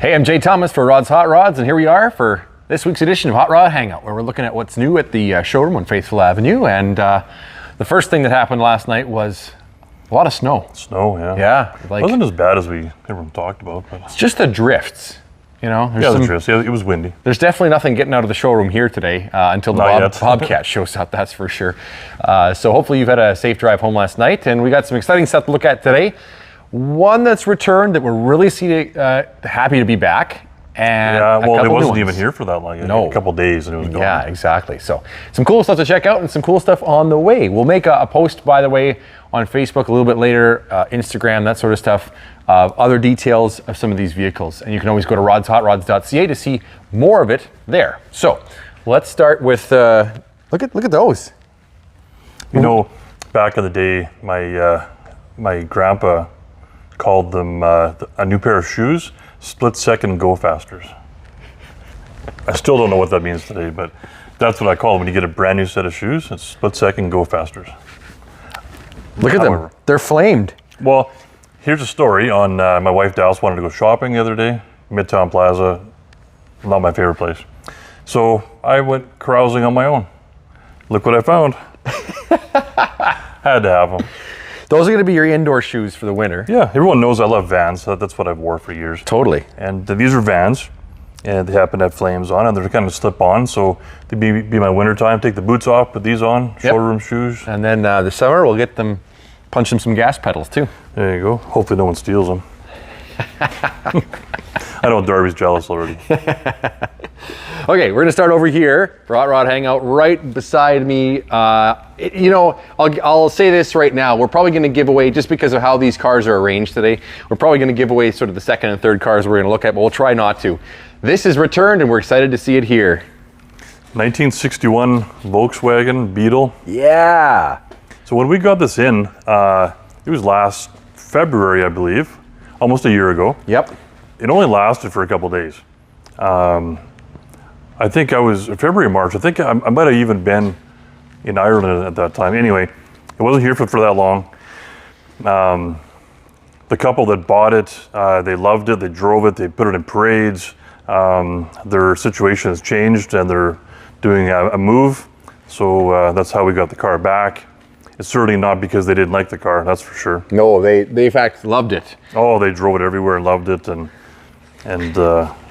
Hey, I'm Jay Thomas for Rod's Hot Rods, and here we are for this week's edition of Hot Rod Hangout, where we're looking at what's new at the showroom on Faithful Avenue. And the first thing that happened last night was a lot of snow. Snow, yeah. Yeah. It wasn't as bad as everyone talked about. But it's just the drifts, you know? The drifts. Yeah, it was windy. There's definitely nothing getting out of the showroom here today until the Bobcat shows up, that's for sure. So hopefully you've had a safe drive home last night, and we got some exciting stuff to look at today. One that's returned that we're really happy to be back. And yeah, well, it wasn't even here for that long. A couple days and it was gone. Yeah, exactly. So some cool stuff to check out and some cool stuff on the way. We'll make a post, by the way, on Facebook a little bit later, Instagram, that sort of stuff, other details of some of these vehicles. And you can always go to rodshotrods.ca to see more of it there. So let's start with, look at those. You know, back in the day, my grandpa called them a new pair of shoes, split second go fasters. I still don't know what that means today, but that's what I call them. When you get a brand new set of shoes, it's split second go fasters. Look at them, they're flamed. Well, here's a story on my wife Dallas wanted to go shopping the other day, Midtown Plaza, not my favorite place. So I went carousing on my own. Look what I found. Had to have them. Those are going to be your indoor shoes for the winter. Yeah, everyone knows I love Vans. So that's what I've wore for years. Totally. And these are Vans, and they happen to have flames on, and they're kind of slip on. So they'd be my winter time. Take the boots off, put these on, showroom shoes. And then this summer we'll get them, punch them some gas pedals too. There you go. Hopefully no one steals them. I know Darby's jealous already. Okay, we're gonna start over here for Hot Rod Hangout right beside me. You know, I'll say this right now. We're probably gonna give away, just because of how these cars are arranged today, we're probably gonna give away sort of the second and third cars we're gonna look at, but we'll try not to. This is returned and we're excited to see it here. 1961 Volkswagen Beetle. Yeah. So when we got this in, it was last February, I believe, almost a year ago. Yep. It only lasted for a couple days. I think I was February, March. I think I might have even been in Ireland at that time. Anyway, it wasn't here for that long. The couple that bought it, they loved it. They drove it. They put it in parades. Their situation has changed, and they're doing a move. So that's how we got the car back. It's certainly not because they didn't like the car. That's for sure. No, they in fact loved it. Oh, they drove it everywhere and loved it, and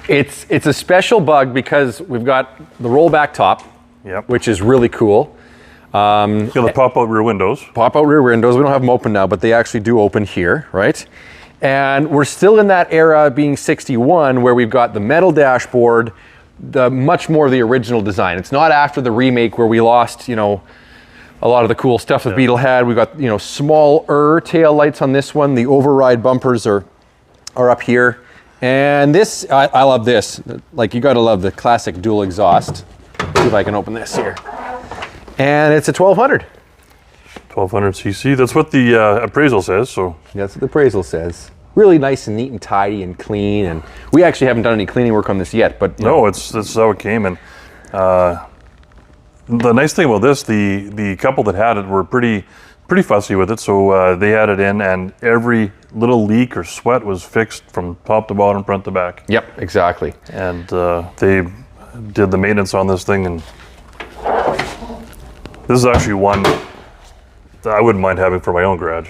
it's a special bug because we've got the rollback top, which is really cool. The pop-out rear windows. Pop-out rear windows. We don't have them open now, but they actually do open here, right? And we're still in that era, being 61, where we've got the metal dashboard, much more of the original design. It's not after the remake where we lost, you know, a lot of the cool stuff that Beetle had. We've got, you know, smaller tail lights on this one. The override bumpers are up here. And this, I love this. Like, you gotta love the classic dual exhaust. Let's see if I can open this here. And it's a 1200. 1200 cc, that's what the appraisal says, so. That's what the appraisal says. Really nice and neat and tidy and clean. And we actually haven't done any cleaning work on this yet, but. No, that's how it came. And the nice thing about this, the couple that had it were pretty fussy with it, so they had it in, and every little leak or sweat was fixed from top to bottom, front to back. Yep, exactly. And they did the maintenance on this thing, and this is actually one that I wouldn't mind having for my own garage.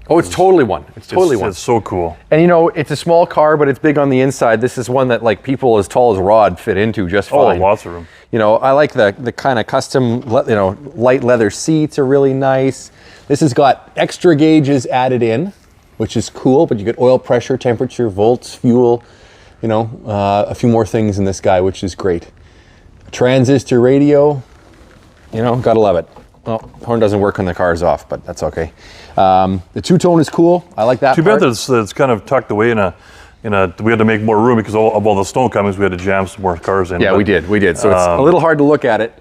Oh, it's totally one. It's totally one. It's so cool. And you know, it's a small car, but it's big on the inside. This is one that like people as tall as Rod fit into just fine. Oh, lots of room. You know, I like the kind of custom, you know, light leather seats are really nice. This has got extra gauges added in, which is cool, but you get oil pressure, temperature, volts, fuel, you know, a few more things in this guy, which is great. Transistor radio, you know, gotta love it. Well, horn doesn't work when the car's off, but that's okay. The two-tone is cool. I like that. Too bad that it's kind of tucked away in a. We had to make more room because of all the snow comings. We had to jam some more cars in. Yeah, but, we did. So it's a little hard to look at it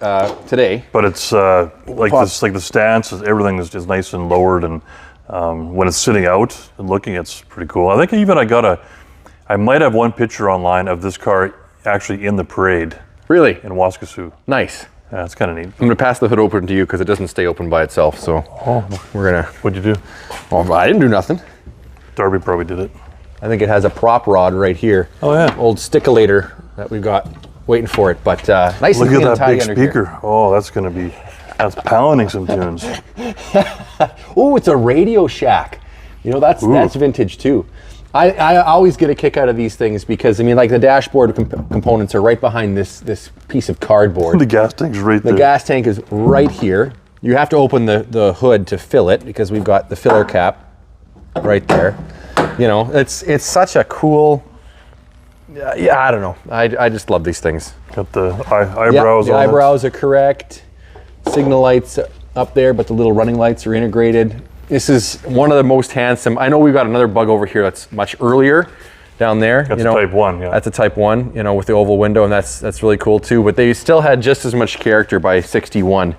today. But it's like the stance, everything is nice and lowered, and when it's sitting out and looking, it's pretty cool. I think even I might have one picture online of this car actually in the parade. Really? In Waskesiu. Nice. Yeah, it's kind of neat. I'm gonna pass the hood open to you because it doesn't stay open by itself. So we're gonna. What'd you do? Oh, I didn't do nothing. Darby probably did it. I think it has a prop rod right here. Oh yeah. Old stickulator that we've got waiting for it. But nice Look and clean at and that tidy big under here. speaker. Oh, that's pounding some tunes. Oh, it's a Radio Shack. You know, that's vintage too. I always get a kick out of these things because, I mean, like the dashboard components are right behind this piece of cardboard. The gas tank's right there. The gas tank is right here. You have to open the hood to fill it because we've got the filler cap right there. You know, it's such a cool, yeah, I don't know. I just love these things. Got the eyebrows the on eyebrows are correct. Signal lights up there, but the little running lights are integrated. This is one of the most handsome. I know we've got another bug over here that's much earlier down there. That's a Type 1, yeah. That's a Type 1, you know, with the oval window, and that's really cool too. But they still had just as much character by 61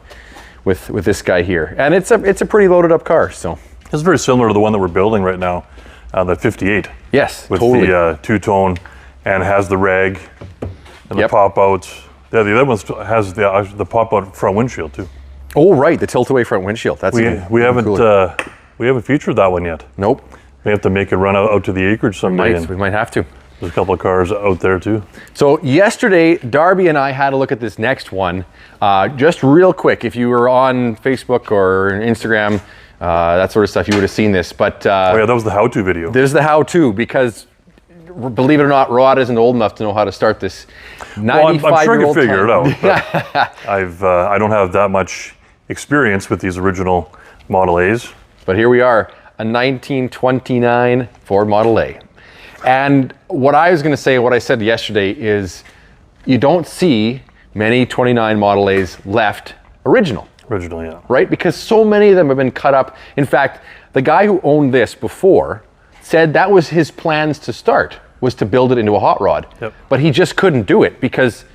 with this guy here. And it's a pretty loaded up car, so. It's very similar to the one that we're building right now, the 58. Yes, with totally. the two-tone and has the rag and the pop-outs. Yeah, the other one has the pop-out front windshield too. Oh, right, the tilt-away front windshield. That's we haven't featured that one yet. Nope. We have to make it run out to the acreage someday. We might have to. There's a couple of cars out there too. So yesterday, Darby and I had a look at this next one. Just real quick, if you were on Facebook or Instagram, that sort of stuff, you would have seen this. But oh yeah, that was the how-to video. There's the how-to because, believe it or not, Rod isn't old enough to know how to start this 95-year-old Well, I'm sure I can figure it tank. out. But I don't have that much experience with these original Model A's. But here we are, a 1929 Ford Model A. And what I was going to say, what I said yesterday is you don't see many 29 Model A's left original. Original, yeah. Right? Because so many of them have been cut up. In fact, the guy who owned this before said that was his plans to start, was to build it into a hot rod. Yep. But he just couldn't do it because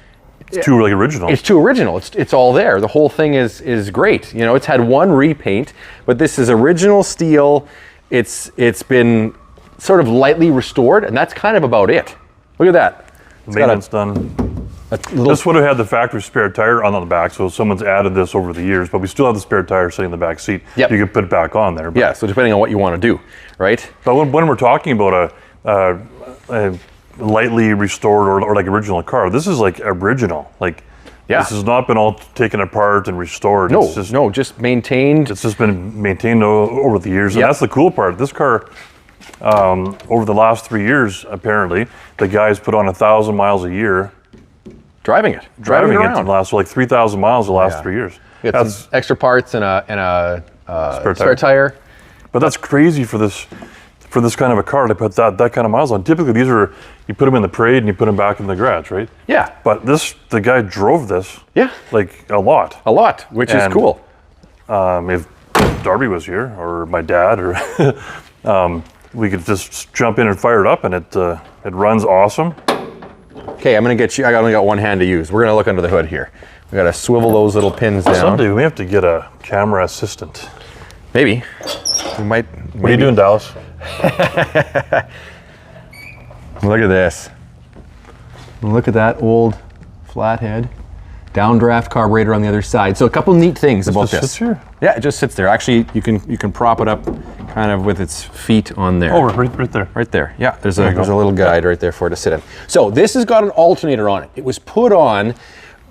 it's too really original. It's too original. It's all there. The whole thing is great. You know, it's had one repaint, but this is original steel. It's been sort of lightly restored, and that's kind of about it. Look at that. It's Maintenance done. This would have had the factory spare tire on the back, so someone's added this over the years, but we still have the spare tire sitting in the back seat. Yep. You can put it back on there. But, yeah, so depending on what you want to do, right? But when we're talking about a lightly restored or like original car, this is like original. Like, this has not been all taken apart and restored. No, just maintained. It's just been maintained over the years, and that's the cool part. This car, over the last 3 years, apparently, the guys put on 1,000 miles a year. Driving it around. It lasts like 3,000 miles the last 3 years. That's some extra parts and a spare tire. But that's crazy for this kind of a car to put that kind of miles on. Typically, these are, you put them in the parade and you put them back in the garage, right? Yeah. But the guy drove this. Yeah. Like a lot. Which is cool. If Darby was here or my dad or we could just jump in and fire it up, and it runs awesome. Okay, I'm gonna get you. I only got one hand to use. We're gonna look under the hood here. We gotta swivel those little pins down. Someday we may have to get a camera assistant. Maybe. We might. What are you doing, Dallas? Look at this. Look at that old flathead. Downdraft carburetor on the other side. So a couple neat things about this. Sits here? Yeah, it just sits there. Actually, you can prop it up kind of with its feet on there. Oh, right there. Right there. Yeah, there's a little guide right there for it to sit in. So this has got an alternator on it. It was put on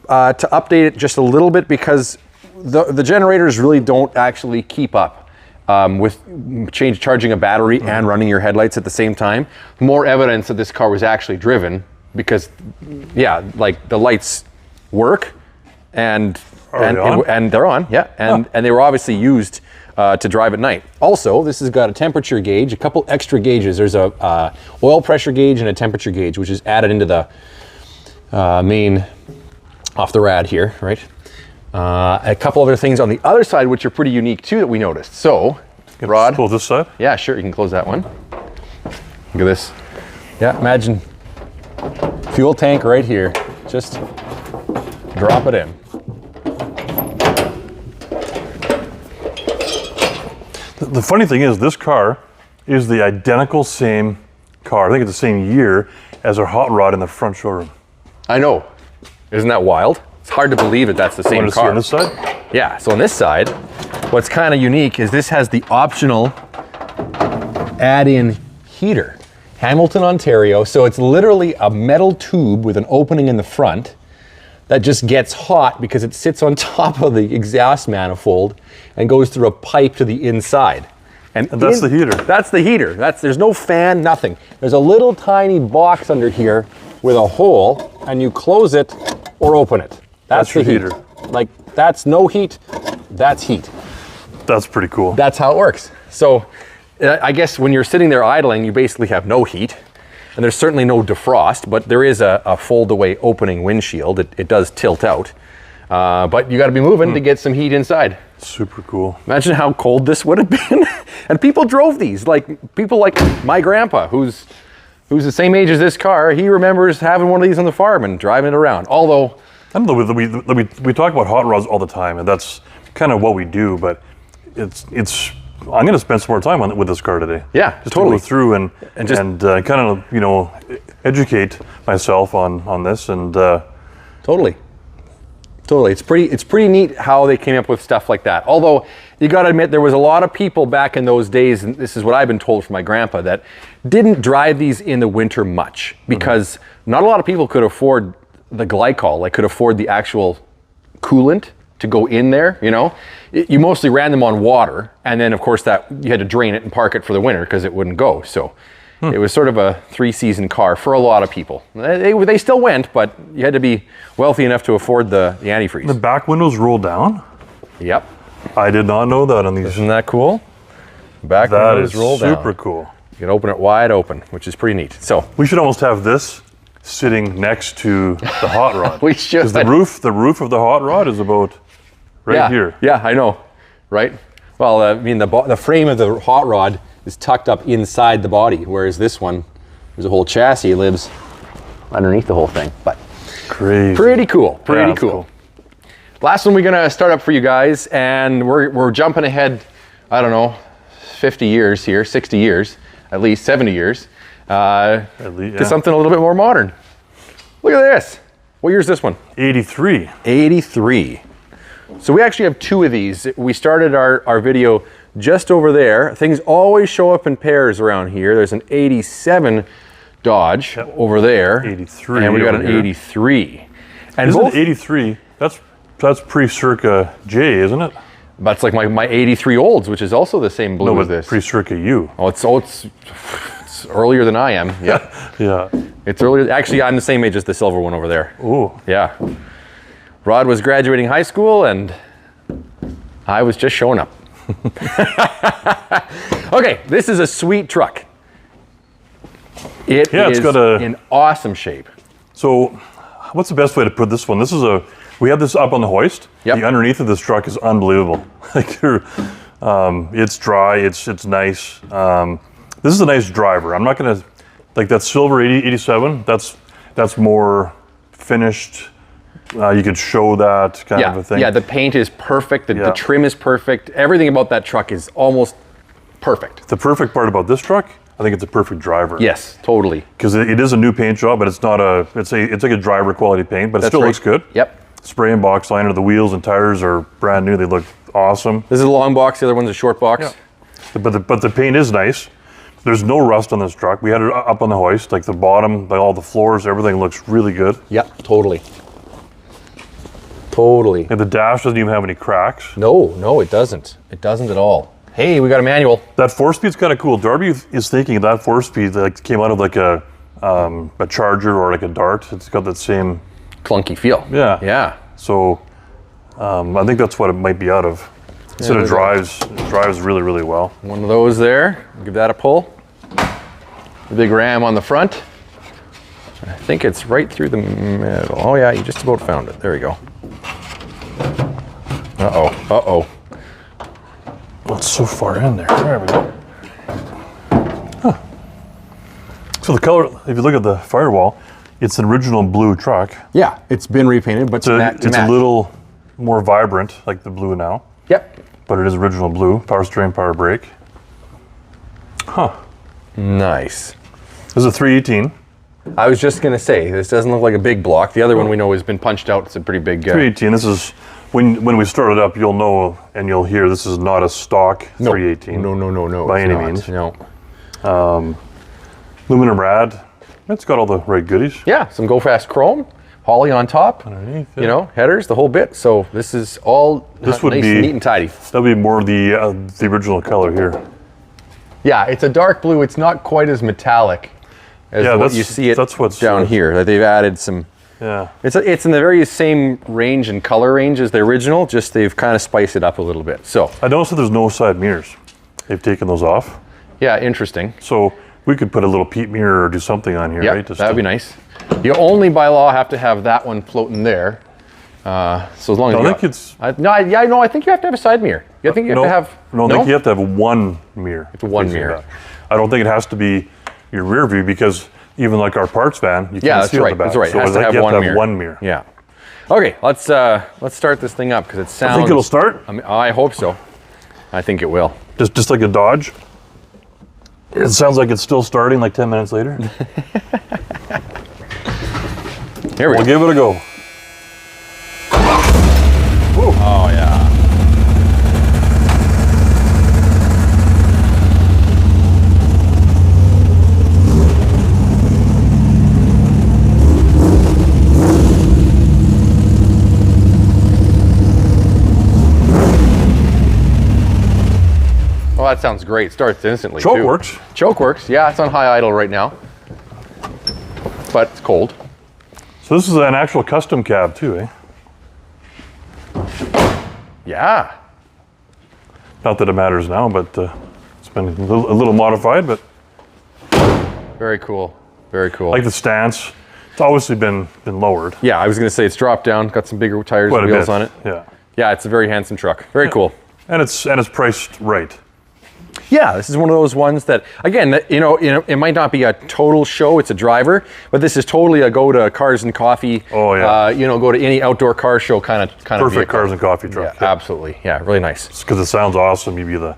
to update it just a little bit because the generators really don't actually keep up with charging a battery and running your headlights at the same time. More evidence that this car was actually driven because, yeah, like the lights work and they're on, yeah, and they were obviously used to drive at night. Also, this has got a temperature gauge, a couple extra gauges. There's a oil pressure gauge and a temperature gauge, which is added into the main off the rad here, right? A couple other things on the other side, which are pretty unique too, that we noticed. So, Rod, pull this side. Yeah, sure, you can close that one. Look at this. Yeah, imagine fuel tank right here. Just drop it in. The funny thing is, this car is the identical same car. I think it's the same year as our hot rod in the front showroom. I know. Isn't that wild? It's hard to believe that that's the same car. On this side? Yeah, so on this side, what's kind of unique is this has the optional add-in heater. Hamilton, Ontario. So it's literally a metal tube with an opening in the front that just gets hot because it sits on top of the exhaust manifold and goes through a pipe to the inside. And that's the heater. That's the heater. There's no fan, nothing. There's a little tiny box under here with a hole, and you close it or open it. That's the heater. Like, that's no heat, that's heat. That's pretty cool. That's how it works. So I guess when you're sitting there idling, you basically have no heat, and there's certainly no defrost, but there is a fold-away opening windshield. It does tilt out, but you got to be moving to get some heat inside. Super cool. Imagine how cold this would have been. And people drove these, like people like my grandpa, who's the same age as this car. He remembers having one of these on the farm and driving it around. Although, I don't know, we talk about hot rods all the time, and that's kind of what we do, but it's I'm going to spend some more time with this car today. Yeah, just totally. To go through and kind of, you know, educate myself on this, and Totally. It's pretty neat how they came up with stuff like that. Although you got to admit, there was a lot of people back in those days, and this is what I've been told from my grandpa, that didn't drive these in the winter much because not a lot of people could afford the glycol, like could afford the actual coolant to go in there. You know, you mostly ran them on water, and then of course that you had to drain it and park it for the winter because it wouldn't go. So. It was sort of a 3-season car for a lot of people. They still went, but you had to be wealthy enough to afford the antifreeze. The back windows roll down? Yep. I did not know that on these. Isn't that cool? Back That windows is roll down. super cool. You can open it wide open, which is pretty neat. So We should almost have this sitting next to the hot rod. we should. Because the roof of the hot rod is about right here. Yeah, I know, right? Well, I mean, the frame of the hot rod is tucked up inside the body, whereas this one, there's a whole chassis, lives underneath the whole thing. But Crazy. pretty cool, pretty Yeah, cool. Last one we're gonna start up for you guys, and we're jumping ahead, I don't know, 50 years here, 60 years, at least 70 years, to something a little bit more modern. Look at this. What year is this one? 83. 83. So we actually have two of these. We started our video just over there. Things always show up in pairs around here. There's an 87 Dodge over there. 83. And we got an here. 83. And Isn't both, 83? That's pre-circa J, isn't it? that's like my 83 Olds, which is also the same blue No, as but this. pre-circa U. It's earlier than I am. Yeah. Yeah. It's earlier. Actually, I'm the same age as the silver one over there. Ooh. Yeah. Rod was graduating high school and I was just showing up. Okay, this is a sweet truck. It is in awesome shape. So, what's the best way to put this one? We have this up on the hoist. Yep. The underneath of this truck is unbelievable. Like, it's dry. It's nice. This is a nice driver. I'm not gonna like that silver 87. That's more finished. You could show that kind of a thing. Yeah, the paint is perfect. The trim is perfect. Everything about that truck is almost perfect. The perfect part about this truck, I think it's a perfect driver. Yes, totally. Because it is a new paint job, but it's not it's like a driver quality paint, but it still looks good. Yep. Spray and box liner. The wheels and tires are brand new. They look awesome. This is a long box. The other one's a short box. Yeah. But the paint is nice. There's no rust on this truck. We had it up on the hoist, like the bottom, all the floors, everything looks really good. Yep, totally. Totally. And the dash doesn't even have any cracks. No, it doesn't. It doesn't at all. Hey, we got a manual. That 4-speed's kind of cool. Darby is thinking that 4-speed that came out of like a Charger or like a Dart. It's got that same Clunky feel. Yeah. Yeah. So I think that's what it might be out of. So it drives really, really well. One of those there. Give that a pull. The big ram on the front. I think it's right through the middle. Oh yeah, you just about found it. There we go. Uh-oh. Oh, it's so far in there. There we go. Huh. So the color, if you look at the firewall, it's an original blue truck. Yeah, it's been repainted, but It's a little more vibrant, like the blue now. Yep. But it is original blue. Power steering, power brake. Huh. Nice. This is a 318. I was just gonna say, this doesn't look like a big block. The other one we know has been punched out. It's a pretty big. 318. This is when we start it up, you'll know and you'll hear this is not a stock 318. No. By it's any not. means. No. Aluminum rad. It's got all the right goodies. Yeah, some Go Fast chrome, Holley on top, Underneath, you know, headers, the whole bit. So this is all This would nice be and neat and tidy. That'd be more the original color here. Yeah, it's a dark blue. It's not quite as metallic as what you see it that's what's down here. That they've added some. Yeah. It's in the very same range and color range as the original. Just they've kind of spiced it up a little bit. So I noticed that there's no side mirrors. They've taken those off. yeah, interesting. So we could put a little peep mirror or do something on here, Yeah, right? that would be nice. You only by law have to have that one floating there. So as long as I you think it's. I think you have to have a side mirror. I think you have to have. No, I think you have to have one mirror. It's one facing mirror. back. I don't think it has to be your rear view because even like our parts van, you Yeah, can't that's see out right. the back. That's right. It So has I to think have you one have to mirror. have one mirror. Yeah. Okay, let's start this thing up because it sounds. I think it'll start. I hope so. I think it will. Just like a Dodge. It sounds like it's still starting like 10 minutes later. Here we We'll go. give it a go. Oh yeah. Oh, that sounds great. Starts instantly. Choke too. works. Choke works. Yeah, it's on high idle right now, but it's cold. So this is an actual custom cab too, eh? Yeah. Not that it matters now, but it's been a little modified, but Very cool. Very cool. I like the stance. It's obviously been lowered Yeah, I was gonna say it's dropped down. Got some bigger tires quite and a wheels bit. on it. Yeah. Yeah, it's a very handsome truck. Very cool. And it's priced right. Yeah, this is one of those ones that, again, it might not be a total show. It's a driver, but this is totally a go to Cars and Coffee. Oh, yeah. Go to any outdoor car show kind of Perfect vehicle. cars and coffee Yeah, truck. absolutely. Yeah, really nice. Because it sounds awesome. You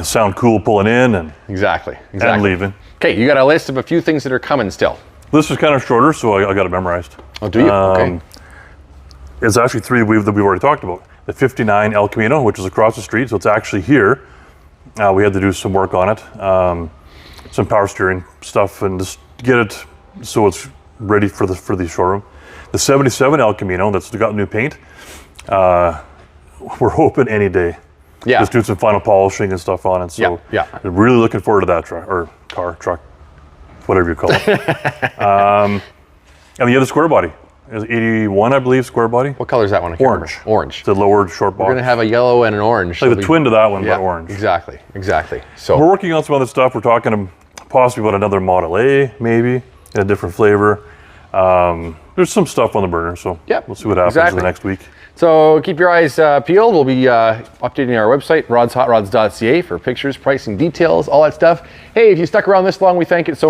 sound cool pulling in and Exactly. and leaving. Okay, you got a list of a few things that are coming still. This is kind of shorter, so I got it memorized. Oh, do you? Okay. It's actually three that we've already talked about. The 59 El Camino, which is across the street, so it's actually here. We had to do some work on it, some power steering stuff, and just get it so it's ready for the showroom. The 77 El Camino, that's got new paint. We're hoping any day. Yeah. Just do some final polishing and stuff on it. So Yeah. we're really looking forward to that truck, whatever you call it. And the other square body is 81, I believe, square body. What color is that one? I can't remember. Orange. The lowered short box. We're gonna have a yellow and an orange. like the twin to that one, Yeah, but orange. Exactly. So We're working on some other stuff. We're talking possibly about another Model A, maybe, in a different flavor. There's some stuff on the burner, so we'll see what happens in the next week. So keep your eyes peeled. We'll be updating our website, rodshotrods.ca, for pictures, pricing, details, all that stuff. Hey, if you stuck around this long, we thank you so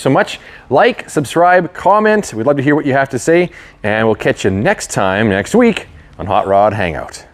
much. Like, subscribe, comment. We'd love to hear what you have to say, and we'll catch you next week on Hot Rod Hangout.